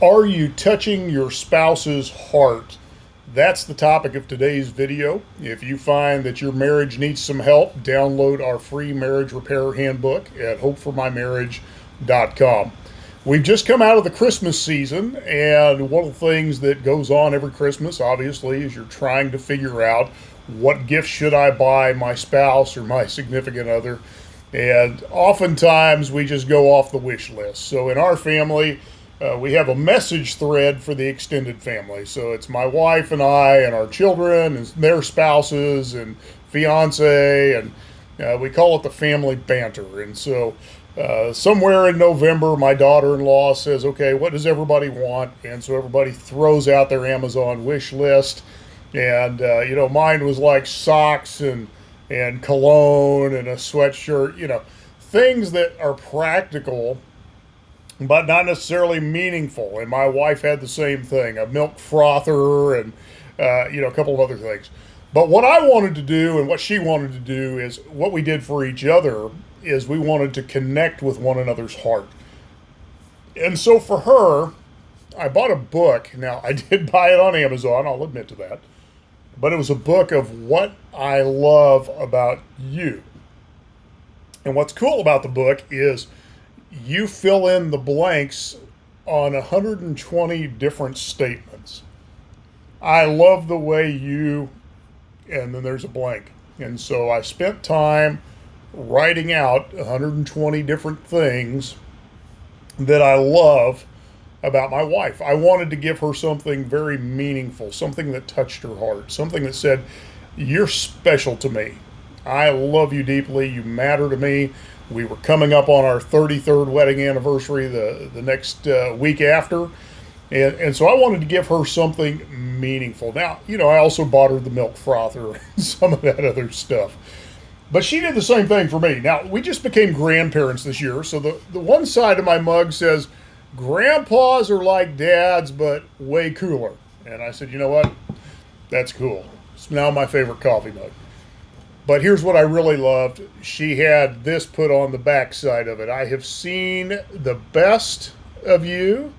Are you touching your spouse's heart? That's the topic of today's video. If you find that your marriage needs some help, download our free marriage repair handbook at hopeformymarriage.com. We've just come out of the Christmas season, and one of the things that goes on every Christmas, obviously, is you're trying to figure out what gift should I buy my spouse or my significant other. And oftentimes we just go off the wish list. So in our family, we have a message thread for the extended family. So it's my wife and I and our children and their spouses and fiance, and we call it the family banter. And so somewhere in November, my daughter-in-law says, okay, what does everybody want? And so everybody throws out their Amazon wish list. And, mine was like socks and cologne and a sweatshirt, things that are practical but not necessarily meaningful. And my wife had the same thing, a milk frother and, a couple of other things. But what I wanted to do and what she wanted to do is what we did for each other is we wanted to connect with one another's heart. And so for her, I bought a book. Now, I did buy it on Amazon, I'll admit to that. But it was a book of what I love about you. And what's cool about the book is you fill in the blanks on 120 different statements. I love the way you, and then there's a blank. And so I spent time writing out 120 different things that I love about my wife. I wanted to give her something very meaningful, something that touched her heart, something that said, you're special to me. I love you deeply. You matter to me. We were coming up on our 33rd wedding anniversary the next week after. And so I wanted to give her something meaningful. Now, I also bought her the milk frother and some of that other stuff. But she did the same thing for me. Now, we just became grandparents this year. So the one side of my mug says, grandpas are like dads, but way cooler. And I said, you know what? That's cool. It's now my favorite coffee mug. But here's what I really loved. She had this put on the back side of it. I have seen the best of you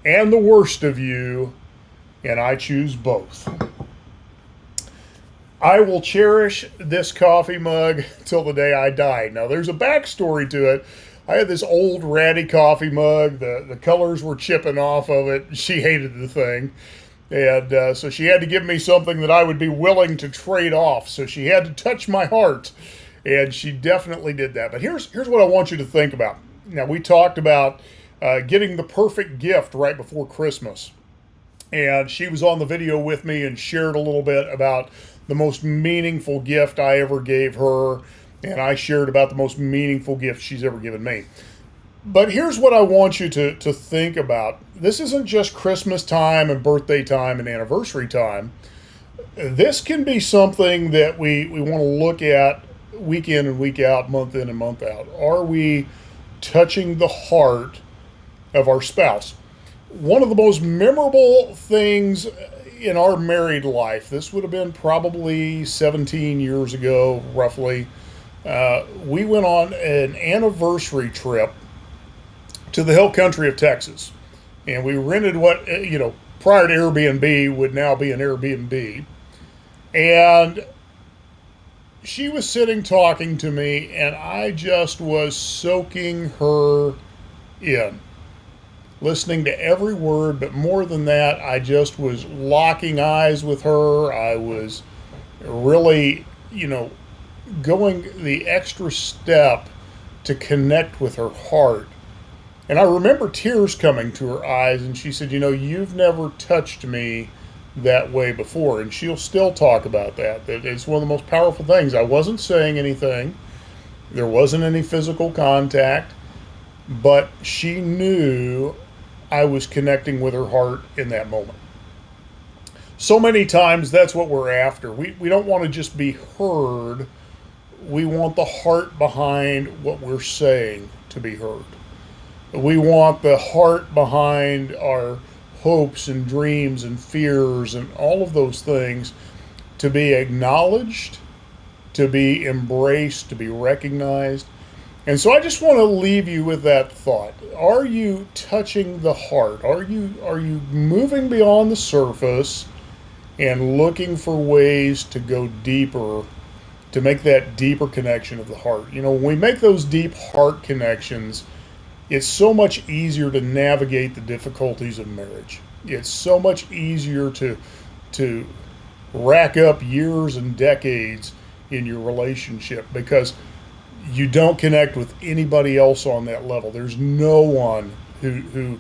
and the worst of you, and I choose both. I will cherish this coffee mug till the day I die. Now, there's a backstory to it. I had this old ratty coffee mug. The colors were chipping off of it. She hated the thing. And so she had to give me something that I would be willing to trade off. So she had to touch my heart. And she definitely did that. But here's what I want you to think about. Now, we talked about getting the perfect gift right before Christmas. And she was on the video with me and shared a little bit about the most meaningful gift I ever gave her. And I shared about the most meaningful gift she's ever given me. But here's what I want you to think about. This isn't just Christmas time and birthday time and anniversary time. This can be something that we want to look at week in and week out, month in and month out. Are we touching the heart of our spouse? One of the most memorable things in our married life, this would have been probably 17 years ago, roughly. We went on an anniversary trip to the hill country of Texas. And we rented what, prior to Airbnb would now be an Airbnb. And she was sitting talking to me, and I just was soaking her in, listening to every word. But more than that, I just was locking eyes with her. I was really, going the extra step to connect with her heart. And I remember tears coming to her eyes, and she said, you've never touched me that way before. And she'll still talk about that. That it's one of the most powerful things. I wasn't saying anything. There wasn't any physical contact, but she knew I was connecting with her heart in that moment. So many times that's what we're after. We don't want to just be heard. We want the heart behind what we're saying to be heard. We want the heart behind our hopes and dreams and fears and all of those things to be acknowledged, to be embraced, to be recognized. And so I just want to leave you with that thought. Are you touching the heart? Are you moving beyond the surface and looking for ways to go deeper, to make that deeper connection of the heart? You know, when we make those deep heart connections, it's so much easier to navigate the difficulties of marriage. It's so much easier to rack up years and decades in your relationship because you don't connect with anybody else on that level. There's no one who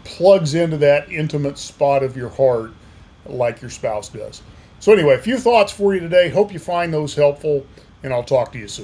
plugs into that intimate spot of your heart like your spouse does. So anyway, a few thoughts for you today. Hope you find those helpful, and I'll talk to you soon.